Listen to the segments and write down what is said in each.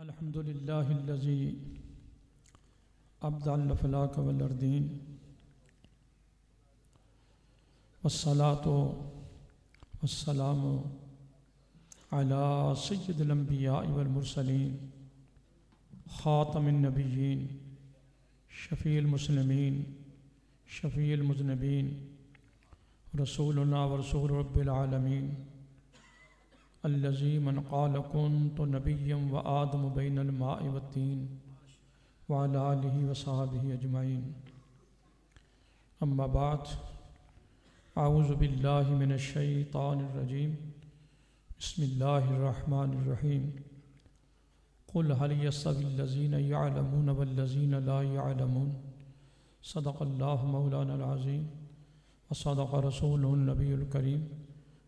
الحمد لله الذي أبدع الأفلاك والأرضين والصلاة والسلام على سيد الأنبياء والمرسلين خاتم النبيين شفيع المسلمين شفيع المذنبين رسولنا ورسول رب العالمين الذي من قال كنت نبيا وآدم بين الماء والطين وعلى آله وصحبه أجمعين أما بعد أعوذ بالله من الشيطان الرجيم بسم الله الرحمن الرحيم قل هل يستوي الذين يعلمون والذين لا يعلمون صدق الله مولانا العظيم وصدق رسوله النبي الكريم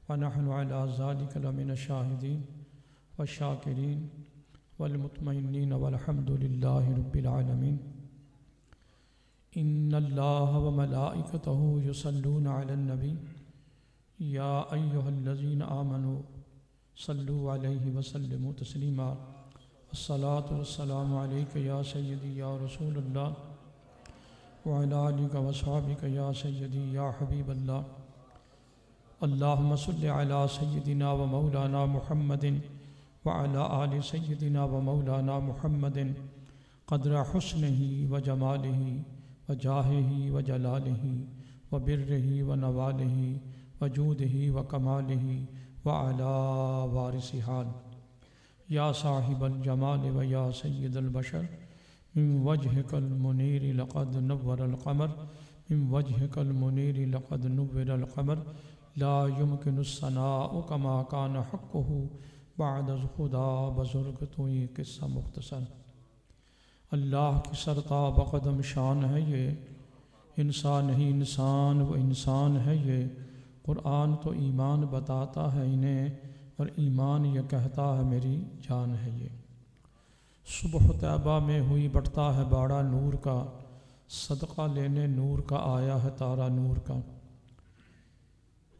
ونحن على ذلك لمن الشاهدين والشاكرين والمطمئنين والحمد لله رب العالمين إن الله وملائكته يصلون على النبي يا أيها الذين آمنوا صلوا عليه وسلموا تسليما الصلاة والسلام عليك يا سيدي يا رسول الله وعلى آلك وصحبك يا سيدي يا حبيب الله اللهم صل على سيدنا ومولانا محمد وعلى آل سيدنا ومولانا محمد قدر حسنه وجماله وجاهه وجلاله وبره ونواله وجوده وكماله وعلى وارث حال يا صاحب الجمال ويا سيد البشر من وجهك المنير لقد نور القمر من وجهك المنير لقد نور القمر لا يمكن الثناء كما كان حقه بعد خدا بزرگ تو یہ قصہ مختصر اللہ کی سرتاب قدم شان ہے یہ انسان ہی انسان و انسان ہے یہ قرآن تو ایمان بتاتا ہے انہیں اور ایمان یہ کہتا ہے میری جان ہے یہ صبح طیبہ میں ہوئی بٹتا ہے باڑا نور کا صدقہ لینے نور کا آیا ہے تارا نور کا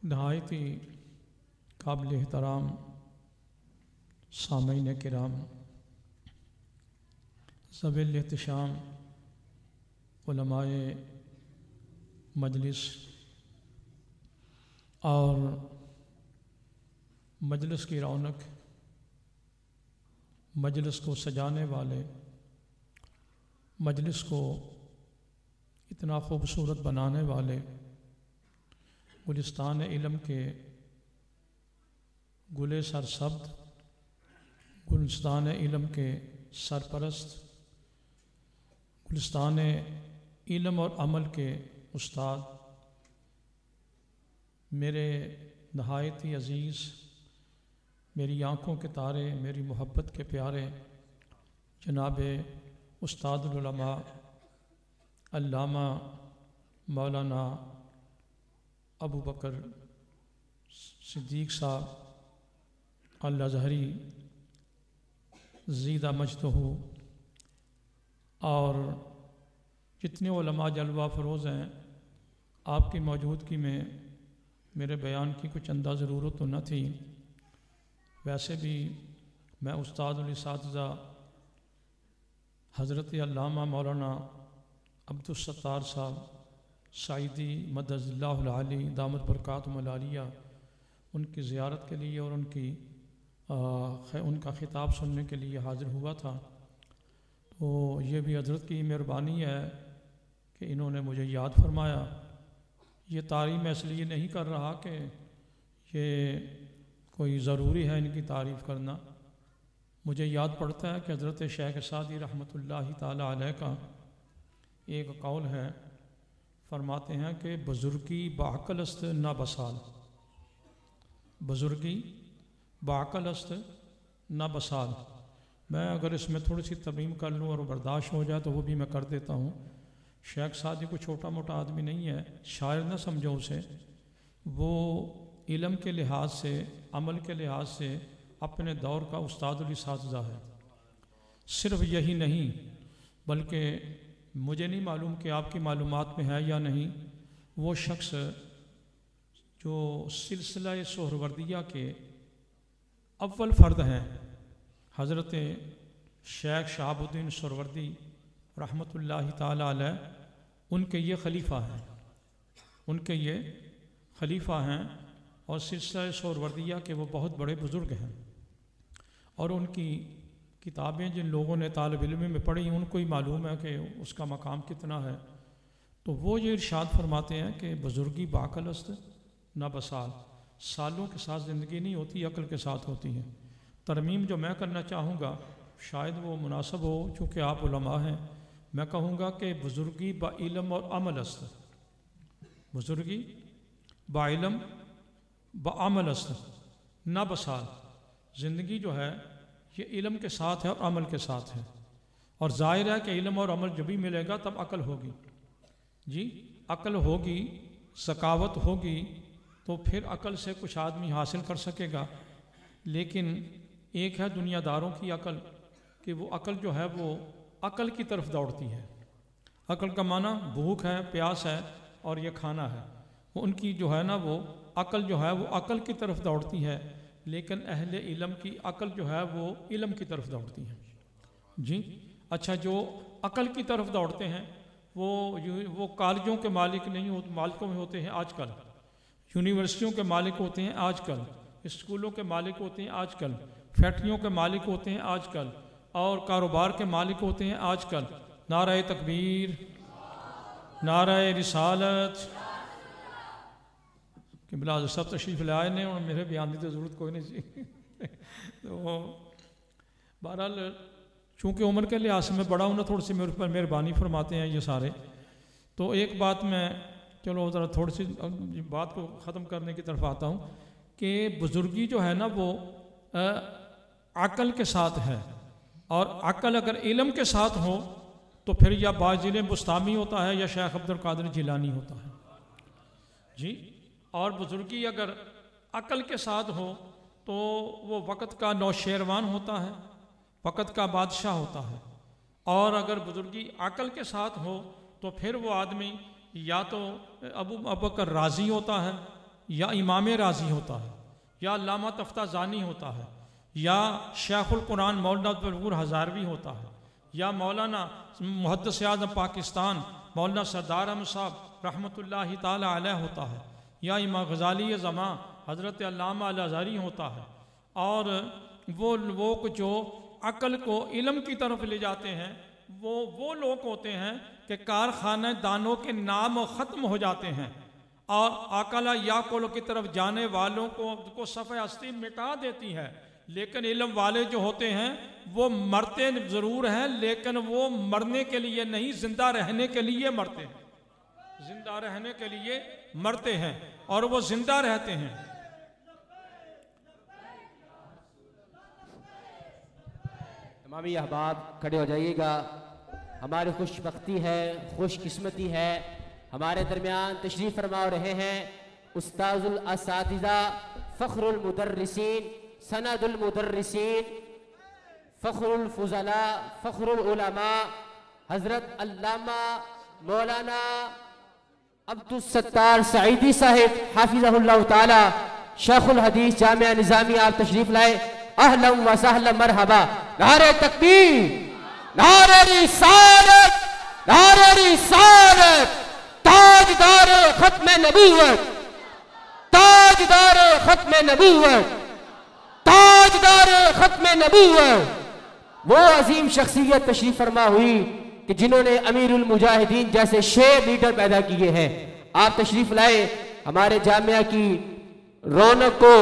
نہایت ہی قابل احترام سامعین کرام ذوی الاحتشام علماء مجلس اور مجلس کی رونق مجلس کو سجانے والے مجلس کو اتنا خوبصورت بنانے والے گلستان علم کے گل سرسبد گلستان علم کے سرپرست گلستان علم اور عمل کے استاد میرے نہایت ہی عزیز میری آنکھوں کے تارے میری محبت کے پیارے جناب استاد العلماء علامہ مولانا ابو بکر صدیق صاحب الازہری زیدہ مجدہ اور جتنے علماء جلوہ فروز ہیں آپ کی موجودگی میں میرے بیان کی کچھ انداز ضرورت تو نہ تھی ویسے بھی میں استاد الاساتذہ حضرت علامہ مولانا عبدالستار صاحب سعیدی مدد اللہ العالی دامت برکاتہم العالیہ ان کی زیارت کے لیے اور ان کا خطاب سننے کے لیے حاضر ہوا تھا تو یہ بھی حضرت کی مہربانی ہے کہ انہوں نے مجھے یاد فرمایا یہ تعریف میں اس لیے نہیں کر رہا کہ یہ کوئی ضروری ہے ان کی تعریف کرنا مجھے یاد پڑتا ہے کہ حضرت شیخ سعدی رحمۃ اللہ تعالی علیہ کا ایک قول ہے فرماتے ہیں کہ بزرگی بعقل است نہ بسال بزرگی بعقل است نہ بسال میں اگر اس میں تھوڑی سی ترمیم کر لوں اور برداشت ہو جائے تو وہ بھی میں کر دیتا ہوں شیخ سعدی کو چھوٹا موٹا آدمی نہیں ہے شاعر نہ سمجھو اسے وہ علم کے لحاظ سے عمل کے لحاظ سے اپنے دور کا استاد الاساتذہ ہے صرف یہی نہیں بلکہ مجھے نہیں معلوم کہ آپ کی معلومات میں ہے یا نہیں وہ شخص جو سلسلہ سہروردیہ کے اول فرد ہیں حضرت شیخ شہاب الدین سہروردی رحمۃ اللہ تعالی علیہ، ان کے یہ خلیفہ ہیں، ان کے یہ خلیفہ ہیں، اور سلسلہ سہروردیہ کے وہ بہت بڑے بزرگ ہیں، اور ان کی کتابیں جن لوگوں نے طالب علم میں پڑھی ان کو ہی معلوم ہے کہ اس کا مقام کتنا ہے۔ تو وہ یہ ارشاد فرماتے ہیں کہ بزرگی باعقل است نہ بسال، سالوں کے ساتھ زندگی نہیں ہوتی، عقل کے ساتھ ہوتی ہے۔ ترمیم جو میں کرنا چاہوں گا شاید وہ مناسب ہو، چونکہ آپ علماء ہیں، میں کہوں گا کہ بزرگی با علم اور عمل است، بزرگی با علم با عمل است نہ بسال۔ زندگی جو ہے یہ علم کے ساتھ ہے اور عمل کے ساتھ ہے، اور ظاہر ہے کہ علم اور عمل جب بھی ملے گا تب عقل ہوگی، جی عقل ہوگی، ذکاوت ہوگی، تو پھر عقل سے کچھ آدمی حاصل کر سکے گا۔ لیکن ایک ہے دنیا داروں کی عقل کہ وہ عقل جو ہے وہ عقل کی طرف دوڑتی ہے۔ عقل کا معنی بھوک ہے، پیاس ہے اور یہ کھانا ہے، وہ ان کی جو ہے نا وہ عقل جو ہے وہ عقل کی طرف دوڑتی ہے، لیکن اہل علم کی عقل جو ہے وہ علم کی طرف دوڑتی ہے۔ جی اچھا، جو عقل کی طرف دوڑتے ہیں وہ کالجوں کے مالک نہیں ہوتے، مالکوں میں ہوتے ہیں آج کل، یونیورسٹیوں کے مالک ہوتے ہیں آج کل، اسکولوں کے مالک ہوتے ہیں آج کل، فیکٹریوں کے مالک ہوتے ہیں آج کل، اور کاروبار کے مالک ہوتے ہیں آج کل۔ نعرہ تکبیر، نعرہ رسالت، کہ بلا سب تشریف لائے نے اور میرے بیان کی ضرورت کوئی نہیں سی۔ تو بہرحال چونکہ عمر کے لحاظ سے میں بڑا ہوں نا، تھوڑی سی میرے پر مہربانی فرماتے ہیں یہ سارے۔ تو ایک بات میں چلو ذرا تھوڑی سی بات کو ختم کرنے کی طرف آتا ہوں کہ بزرگی جو ہے نا وہ عقل کے ساتھ ہے، اور عقل اگر علم کے ساتھ ہو تو پھر یا باجل بستامی ہوتا ہے یا شیخ عبد القادر جیلانی ہوتا ہے، جی۔ اور بزرگی اگر عقل کے ساتھ ہو تو وہ وقت کا نوشیروان ہوتا ہے، وقت کا بادشاہ ہوتا ہے۔ اور اگر بزرگی عقل کے ساتھ ہو تو پھر وہ آدمی یا تو ابو بکر رازی ہوتا ہے، یا امام رازی ہوتا ہے، یا علامہ تفتازانی ہوتا ہے، یا شیخ القرآن مولانا عبدالغفور ہزاروی ہوتا ہے، یا مولانا محدث اعظم پاکستان مولانا سردار احمد صاحب رحمۃ اللہ تعالی علیہ ہوتا ہے، یا امام غزالی زماں حضرت علامہ الازہری ہوتا ہے۔ اور وہ لوگ جو عقل کو علم کی طرف لے جاتے ہیں وہ لوگ ہوتے ہیں کہ کارخانہ دانوں کے نام ختم ہو جاتے ہیں، اور عقل یاقل کی طرف جانے والوں کو صفحہ ہستی مٹا دیتی ہے۔ لیکن علم والے جو ہوتے ہیں وہ مرتے ضرور ہیں، لیکن وہ مرنے کے لیے نہیں، زندہ رہنے کے لیے مرتے ہیں، زندہ رہنے کے لیے مرتے ہیں، اور وہ زندہ رہتے ہیں۔ تمامی احباب کھڑے ہو جائیے گا۔ ہماری خوش بختی ہے، خوش قسمتی ہے، ہمارے درمیان تشریف فرما رہے ہیں استاذ الاساتذہ، فخر المدرسین، سند المدرسین، فخر الفضلاء، فخر العلماء، حضرت علامہ مولانا عبدالستار سعیدی صاحب حافظہ اللہ تعالی، شیخ الحدیث جامعہ نظامیہ، آپ تشریف لائے، اہلا و سہلا مرحبا۔ نعرہ تکبیر، نعرہ رسالت، نعرہ رسالت، تاجدار ختم نبوت، تاجدار ختم نبوت، تاجدار ختم نبوت۔ وہ عظیم شخصیت تشریف فرما ہوئی کہ جنہوں نے امیر المجاہدین جیسے شیر لیڈر پیدا کیے ہیں۔ آپ تشریف لائے، ہمارے جامعہ کی رونق کو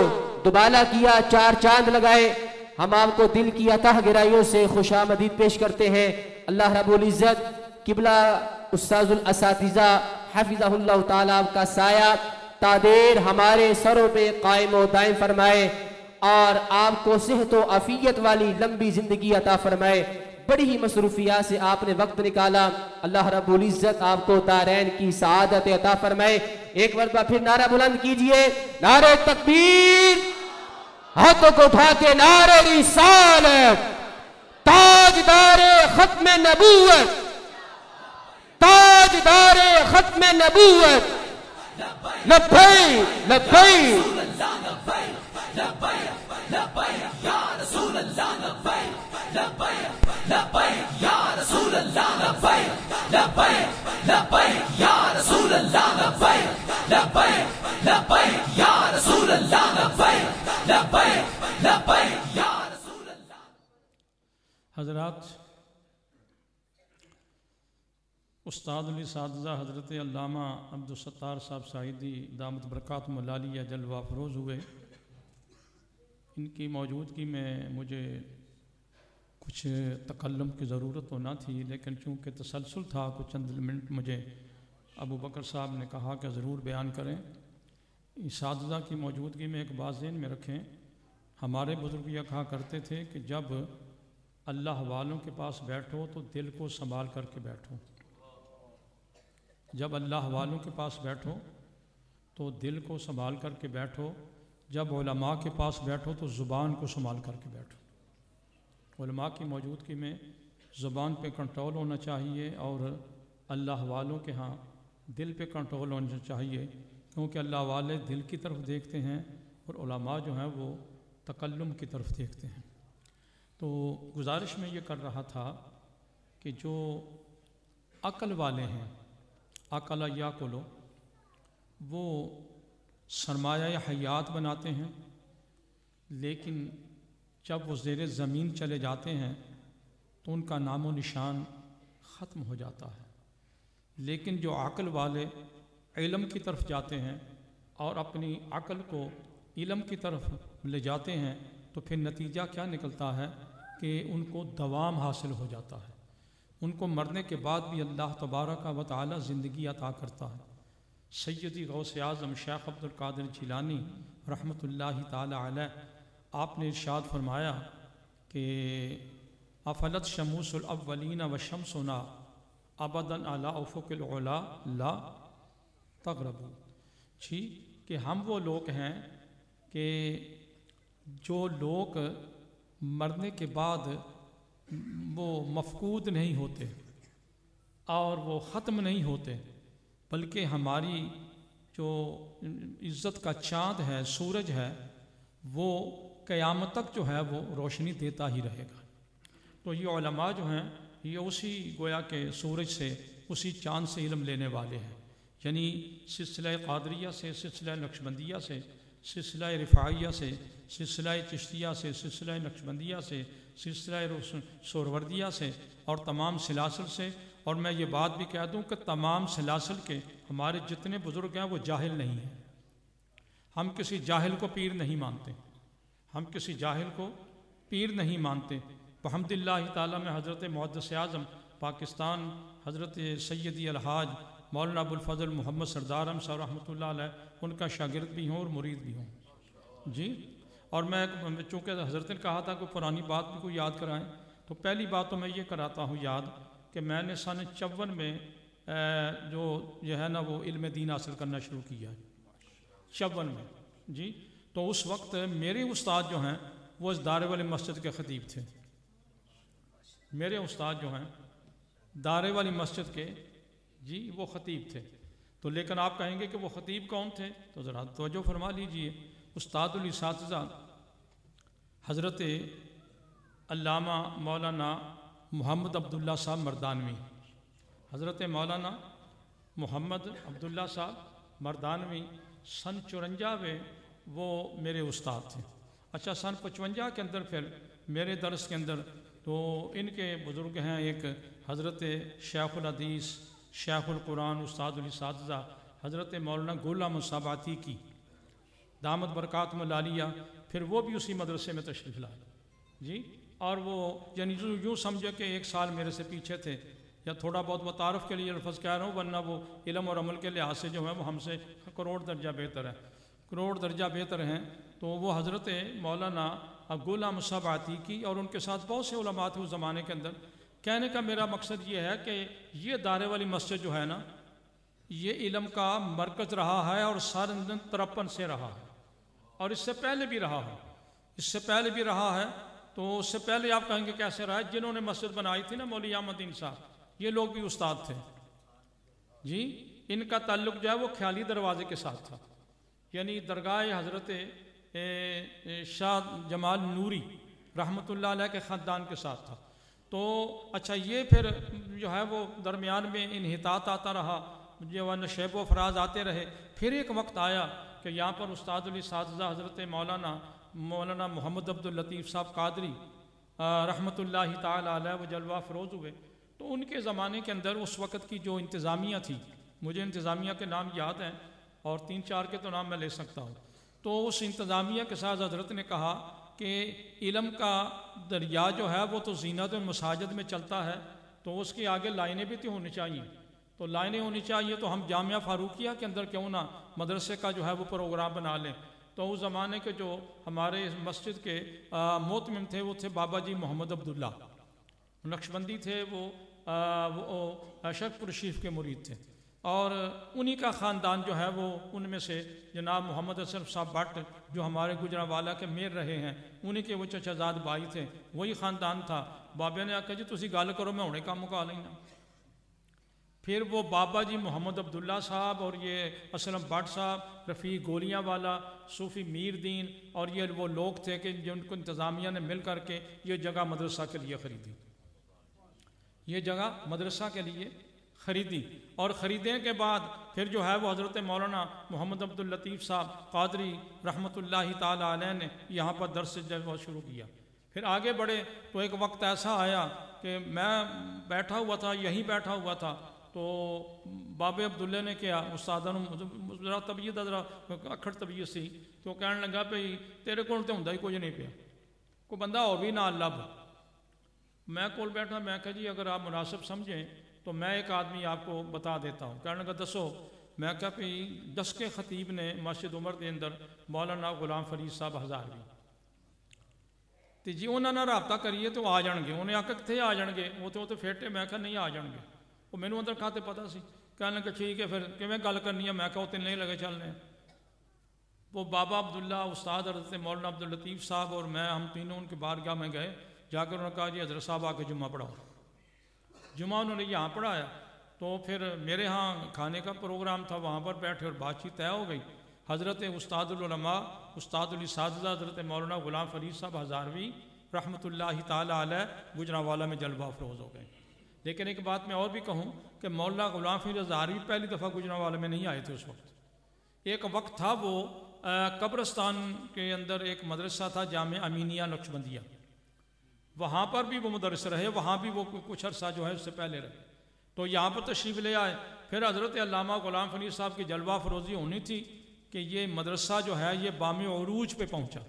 دوبالا کیا، چار چاند لگائے۔ ہم آپ کو دل کی عطا گرائیوں سے خوش آمدید پیش کرتے ہیں۔ اللہ رب العزت قبلہ استاذ الاساتذہ حفظہ اللہ تعالیٰ کا سایہ تادیر ہمارے سروں پہ قائم و دائم فرمائے، اور آپ کو صحت و عافیت والی لمبی زندگی عطا فرمائے۔ بڑی ہی مصروفیات سے آپ نے وقت نکالا، اللہ رب العزت آپ کو دارین کی سعادت عطا فرمائے۔ ایک مرتبہ پھر نعرہ بلند کیجئے، نعرہ تکبیر، ہاتھوں کو اٹھا کے نعرہ رسالت، تاجدار ختم نبوت، تاجدار ختم نبوت، لبیک لبیک لبیک لبیک یا رسول اللہ، لبیک لبیک لبیک یا رسول اللہ لبیک لبیک لبیک یا رسول اللہ لبیک لبیک لبیک یا رسول اللہ لبیک لبیک لبیک یا رسول اللہ. حضرات، استاد الاساتذہ حضرت علامہ عبدالستار صاحب سعیدی دامت برکاتہم العالیہ جلوہ افروز ہوئے. ان کی موجودگی میں مجھے کچھ تکلم کی ضرورت تو نہ تھی، لیکن چونکہ تسلسل تھا کچھ چند منٹ مجھے ابو بکر صاحب نے کہا کہ ضرور بیان کریں. اساتذہ کی موجودگی میں ایک بات ذہن میں رکھیں، ہمارے بزرگ یہ کہا کرتے تھے کہ جب اللہ والوں کے پاس بیٹھو تو دل کو سنبھال کر کے بیٹھو. جب اللہ والوں کے پاس بیٹھو تو دل کو سنبھال کر کے بیٹھو. جب علماء کے پاس بیٹھو تو زبان کو سنبھال کر کے بیٹھو. علماء کی موجودگی میں زبان پہ کنٹرول ہونا چاہیے اور اللہ والوں کے ہاں دل پہ کنٹرول ہونا چاہیے، کیونکہ اللہ والے دل کی طرف دیکھتے ہیں اور علماء جو ہیں وہ تکلم کی طرف دیکھتے ہیں. تو گزارش میں یہ کر رہا تھا کہ جو عقل والے ہیں، عقل یا کلو، وہ سرمایہ حیات بناتے ہیں، لیکن جب وہ زیر زمین چلے جاتے ہیں تو ان کا نام و نشان ختم ہو جاتا ہے. لیکن جو عقل والے علم کی طرف جاتے ہیں اور اپنی عقل کو علم کی طرف لے جاتے ہیں تو پھر نتیجہ کیا نکلتا ہے کہ ان کو دوام حاصل ہو جاتا ہے. ان کو مرنے کے بعد بھی اللہ تبارک و تعالی زندگی عطا کرتا ہے. سیدی غوث اعظم شیخ عبد القادر جیلانی رحمۃ اللہ تعالی علیہ، آپ نے ارشاد فرمایا کہ افلت شموس الاولین و شمسنا ابدا علی افق العلا لا تغرب. جی کہ ہم وہ لوگ ہیں کہ جو لوگ مرنے کے بعد وہ مفقود نہیں ہوتے اور وہ ختم نہیں ہوتے، بلکہ ہماری جو عزت کا چاند ہے، سورج ہے، وہ قیامت تک جو ہے وہ روشنی دیتا ہی رہے گا. تو یہ علماء جو ہیں یہ اسی گویا کہ سورج سے، اسی چاند سے علم لینے والے ہیں. یعنی سلسلہ قادریہ سے، سلسلہ نقشبندیہ سے، سلسلہ رفاعیہ سے، سلسلہ چشتیہ سے، سلسلہ نقشبندیہ سے، سلسلہ سہروردیہ سے اور تمام سلاسل سے. اور میں یہ بات بھی کہہ دوں کہ تمام سلاسل کے ہمارے جتنے بزرگ ہیں وہ جاہل نہیں ہیں. ہم کسی جاہل کو پیر نہیں مانتے، ہم کسی جاہل کو پیر نہیں مانتے. بحمد اللہ تعالیٰ میں حضرت محدث اعظم پاکستان حضرت سیدی الحاج مولانا ابوالفضل محمد سردار احمد صاحب رحمۃ اللہ علیہ ان کا شاگرد بھی ہوں اور مرید بھی ہوں. جی اور میں چونکہ حضرت نے کہا تھا کہ پرانی بات بھی کو یاد کرائیں، تو پہلی بات تو میں یہ کراتا ہوں یاد کہ میں نے سن 54 میں جو ہے نا وہ علم دین حاصل کرنا شروع کیا ہے 54 میں. جی تو اس وقت میرے استاد جو ہیں وہ اس دارے والی مسجد کے خطیب تھے. میرے استاد جو ہیں دارے والی مسجد کے جی وہ خطیب تھے. تو لیکن آپ کہیں گے کہ وہ خطیب کون تھے، تو ذرا توجہ فرما لیجئے. استاد الاساتذہ حضرت علامہ مولانا محمد عبداللہ صاحب مردانوی، حضرت مولانا محمد عبداللہ صاحب مردانوی سن 54 میں وہ میرے استاد تھے. اچھا سن 55 کے اندر پھر میرے درس کے اندر تو ان کے بزرگ ہیں ایک حضرت شیخ الحدیث شیخ القرآن استاد الاساتذہ حضرت مولانا غلام صاحب عتیقی دامت برکاتہم العالیہ، پھر وہ بھی اسی مدرسے میں تشریف لائے. جی اور وہ یعنی یوں سمجھے کہ ایک سال میرے سے پیچھے تھے، یا تھوڑا بہت متعارف کے لیے لفظ کہہ رہا ہوں، ورنہ وہ علم اور عمل کے لحاظ سے جو ہے وہ ہم سے کروڑ درجہ بہتر ہے، کروڑ درجہ بہتر ہیں. تو وہ حضرت مولانا غلام صاحب عتیقی اور ان کے ساتھ بہت سے علماء تھے اس زمانے کے اندر. کہنے کا میرا مقصد یہ ہے کہ یہ دارے والی مسجد جو ہے نا یہ علم کا مرکز رہا ہے اور سال 53 سے رہا ہے، اور اس سے پہلے بھی رہا ہے، اس سے پہلے بھی رہا ہے. تو اس سے پہلے آپ کہیں گے کیسے رہا ہے؟ جنہوں نے مسجد بنائی تھی نا مولوی احمد دین صاحب، یہ لوگ بھی استاد تھے. جی ان کا تعلق جو ہے وہ خیالی دروازے کے ساتھ تھا، یعنی درگاہ حضرت شاہ جمال نوری رحمۃ اللہ علیہ کے خاندان کے ساتھ تھا. تو اچھا یہ پھر جو ہے وہ درمیان میں انحطاط آتا رہا، جو نشیب و فراز آتے رہے. پھر ایک وقت آیا کہ یہاں پر استاد الاساتذہ حضرت مولانا محمد عبداللطیف صاحب قادری رحمۃ اللہ تعالی علیہ و جلوہ فروز ہوئے. تو ان کے زمانے کے اندر اس وقت کی جو انتظامیہ تھی، مجھے انتظامیہ کے نام یاد ہیں اور 3-4 کے تو نام میں لے سکتا ہوں. تو اس انتظامیہ کے ساتھ حضرت نے کہا کہ علم کا دریا جو ہے وہ تو زینت المساجد میں چلتا ہے، تو اس کے آگے لائنیں بھی تو ہونی چاہیے. تو لائنیں ہونی چاہیے تو ہم جامعہ فاروقیہ کے اندر کیوں نہ مدرسے کا جو ہے وہ پروگرام بنا لیں. تو اس زمانے کے جو ہمارے مسجد کے محتمم تھے وہ تھے بابا جی محمد عبداللہ نقشبندی تھے. وہ شرقپور شریف کے مرید تھے، اور انہی کا خاندان جو ہے وہ ان میں سے جناب محمد اشرف صاحب بٹ جو ہمارے گجرانوالہ کے میر رہے ہیں، انہی کے وہ چچا زاد بھائی تھے، وہی خاندان تھا. بابے نے آکھا جی تسی گل کرو میں ہونے کام مکا لینا. پھر وہ بابا جی محمد عبداللہ صاحب اور یہ اسلم بٹ صاحب، رفیع گولیاں والا، صوفی میر دین، اور یہ وہ لوگ تھے کہ جن کو انتظامیہ نے مل کر کے یہ جگہ مدرسہ کے لیے خریدی. یہ جگہ مدرسہ کے لیے خریدی، اور خریدنے کے بعد پھر جو ہے وہ حضرت مولانا محمد عبداللطیف صاحب قادری رحمۃ اللہ تعالی علیہ نے یہاں پر درس شروع کیا. پھر آگے بڑھے تو ایک وقت ایسا آیا کہ میں بیٹھا ہوا تھا، یہیں بیٹھا ہوا تھا، تو بابے عبداللہ نے کیا استادہ ذرا طبیعت ذرا اکھڑ طبیعت سی، تو کہنے لگا بھئی تیرے کول تو ہوندا ہی کچھ نہیں پیا، کوئی بندہ اور بھی نال لب. میں کول بیٹھا، میں کہا جی اگر آپ مناسب سمجھیں تو میں ایک آدمی آپ کو بتا دیتا ہوں. کہنے لگا دسو. میں کہا بھئی 10 کے خطیب نے مسجد عمر کے اندر مولانا غلام فرید صاحب ہزاروی تے جی انہوں نے رابطہ کریے تو آ جان گے. انہیں آکھا کتنے آ جان گے، وہ تو پھیٹے. میں کہا نہیں آ جان گے، وہ مینوں اندر کھاتے پتہ سی. کہنے لگا ٹھیک ہے پھر کیویں گل کرنی ہے. میں کہا وہ تین نہیں لگے چلنے. وہ بابا عبداللہ استاد حضرت مولانا عبداللطیف صاحب اور میں، ہم تینوں ان کے بارگاہ میں گئے. جا کر انہوں نے کہا جی حضرت صاحب آ کے جمعہ پڑھاؤ. جمعہ انہوں نے یہاں پڑھایا. تو پھر میرے ہاں کھانے کا پروگرام تھا، وہاں پر بیٹھے اور بات چیت طے ہو گئی. حضرت استاد العلماء استاد الاساتذہ حضرت مولانا غلام فرید صاحب ہزاروی رحمۃ اللہ تعالی علیہ گجرانوالہ میں جلوہ افروز ہو گئے. لیکن ایک بات میں اور بھی کہوں کہ مولانا غلام فرید ہزاروی پہلی دفعہ گجرانوالہ میں نہیں آئے تھے. اس وقت ایک وقت تھا وہ قبرستان کے اندر ایک مدرسہ تھا جامع امینیہ نقشبندیہ، وہاں پر بھی وہ مدرس رہے، وہاں بھی وہ کچھ عرصہ جو ہے اس سے پہلے رہے. تو یہاں پر تشریف لے آئے. پھر حضرت علامہ غلام فرید صاحب کی جلوہ فروزی ہونی تھی کہ یہ مدرسہ جو ہے یہ بام عروج پہ پہنچا.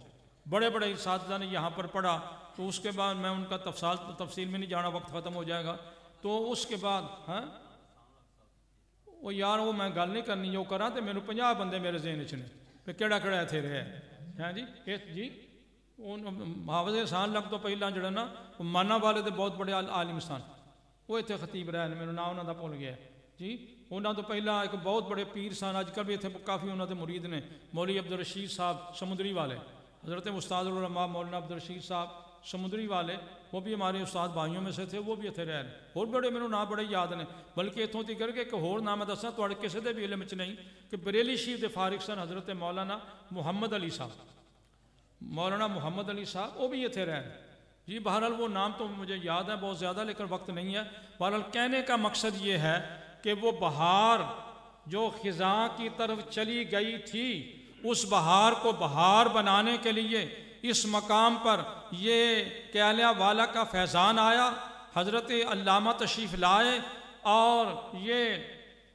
بڑے بڑے اساتذہ نے یہاں پر پڑھا. تو اس کے بعد میں ان کا تفصیل میں نہیں جانا، وقت ختم ہو جائے گا. تو اس کے بعد وہ یار وہ میں گل نہیں کرنی، وہ کرا تو میرے 50 بندے میرے ذہن چ نے پھر کہڑا کہڑا اتنے رہے ہیں جی. حافظ احسان لگ تو پہلا جڑا نا مانا والے دے بہت بڑے عالم سن، وہ اتنے خطیب رہے ہیں، میرے نام انہوں دا بھول گیا جی. انہوں تو پہلا ایک بہت بڑے پیر سن، اج کل بھی اتنے کافی انہوں دے مرید نے. مولوی عبدالرشید صاحب سمندری والے، حضرت استاد العلماء مولانا عبدالرشید صاحب سمندری والے، وہ بھی ہمارے استاد بھائیوں میں سے تھے، وہ بھی اتنے رہے ہیں. اور بڑے میرے نام بڑے یاد نے، بلکہ اتوں تک کر کے ایک اور نام دساں تو کسی دے بھی علم چ نہیں کہ بریلی شریف دے فارغ سن حضرت مولانا محمد علی صاحب. مولانا محمد علی صاحب وہ بھی اتنے رہے ہیں جی. بہرحال وہ نام تو مجھے یاد ہے بہت زیادہ، لیکن وقت نہیں ہے. بہرحال کہنے کا مقصد یہ ہے کہ وہ بہار جو خزاں کی طرف چلی گئی تھی، اس بہار کو بہار بنانے کے لیے اس مقام پر یہ کیلیہ والا کا فیضان آیا. حضرت علامہ تشریف لائے اور یہ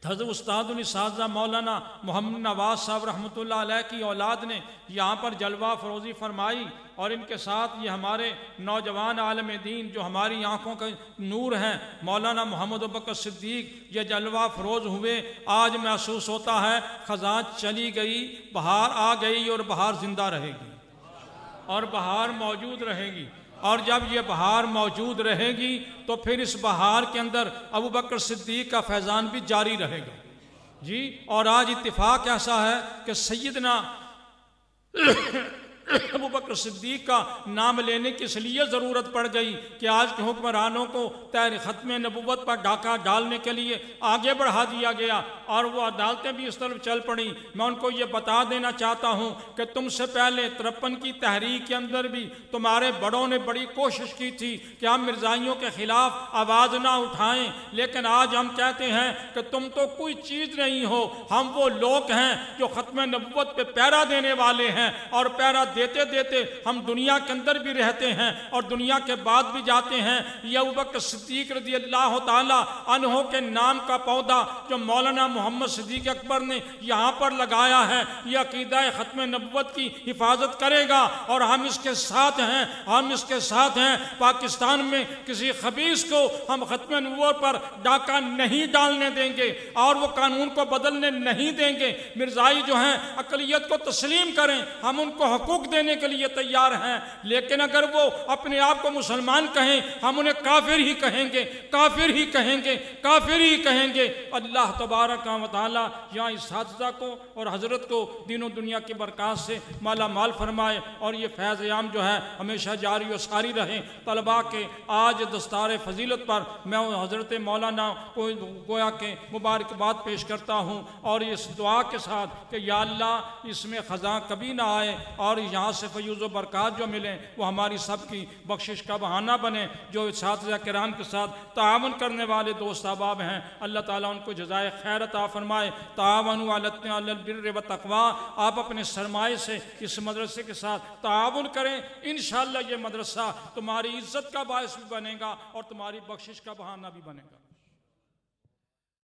حضرت استاد الاساتذہ مولانا محمد نواز صاحب رحمۃ اللہ علیہ کی اولاد نے یہاں پر جلوہ فروزی فرمائی. اور ان کے ساتھ یہ ہمارے نوجوان عالم دین جو ہماری آنکھوں کا نور ہیں مولانا محمد ابوبکر صدیق، یہ جلوہ فروز ہوئے. آج محسوس ہوتا ہے خزاں چلی گئی، بہار آ گئی، اور بہار زندہ رہے گی اور بہار موجود رہے گی. اور جب یہ بہار موجود رہے گی تو پھر اس بہار کے اندر ابوبکر صدیق کا فیضان بھی جاری رہے گا جی. اور آج اتفاق ایسا ہے کہ سیدنا ابو بکر صدیق کا نام لینے کی اس لیے ضرورت پڑ گئی کہ آج کے حکمرانوں کو ختم نبوت پر ڈاکہ ڈالنے کے لیے آگے بڑھا دیا گیا اور وہ عدالتیں بھی اس طرف چل پڑیں۔ میں ان کو یہ بتا دینا چاہتا ہوں کہ تم سے پہلے 53 کی تحریک کے اندر بھی تمہارے بڑوں نے بڑی کوشش کی تھی کہ ہم مرزائیوں کے خلاف آواز نہ اٹھائیں، لیکن آج ہم کہتے ہیں کہ تم تو کوئی چیز نہیں ہو، ہم وہ لوگ ہیں جو ختم نبوت پہ پیرا دینے والے ہیں، اور پیرا دیتے دیتے ہم دنیا کے اندر بھی رہتے ہیں اور دنیا کے بعد بھی جاتے ہیں۔ یہ ابوبکر صدیق رضی اللہ تعالی عنہ کے نام کا پودا جو مولانا محمد صدیق اکبر نے یہاں پر لگایا ہے، یہ عقیدہ ختم نبوت کی حفاظت کرے گا، اور ہم اس کے ساتھ ہیں، ہم اس کے ساتھ ہیں۔ پاکستان میں کسی خبیث کو ہم ختم نبوت پر ڈاکہ نہیں ڈالنے دیں گے اور وہ قانون کو بدلنے نہیں دیں گے۔ مرزائی جو ہیں اقلیت کو تسلیم کریں، ہم ان کو حقوق دینے کے لیے تیار ہیں، لیکن اگر وہ اپنے آپ کو مسلمان کہیں ہم انہیں کافر ہی کہیں گے، کافر ہی کہیں گے، کافر ہی کہیں گے۔ اللہ تبارک و تعالی یہاں اساتذہ کو اور حضرت کو دین و دنیا کی برکات سے مالا مال فرمائے، اور یہ فیض عام جو ہے ہمیشہ جاری و ساری رہیں۔ طلباء کے آج دستار فضیلت پر میں حضرت مولانا کو گویا کہ مبارکباد پیش کرتا ہوں، اور اس دعا کے ساتھ کہ یا اللہ اس میں خزاں کبھی نہ آئے، اور یہاں سے فیوز و برکات جو ملیں وہ ہماری سب کی بخشش کا بہانہ بنے۔ جو اساتذہ کرام کے ساتھ تعاون کرنے والے دوست احباب ہیں، اللہ تعالیٰ ان کو جزائے خیر عطا فرمائے۔ تعاونوا علی البر والتقوی، آپ اپنے سرمایے سے اس مدرسے کے ساتھ تعاون کریں، انشاءاللہ یہ مدرسہ تمہاری عزت کا باعث بھی بنے گا اور تمہاری بخشش کا بہانہ بھی بنے گا۔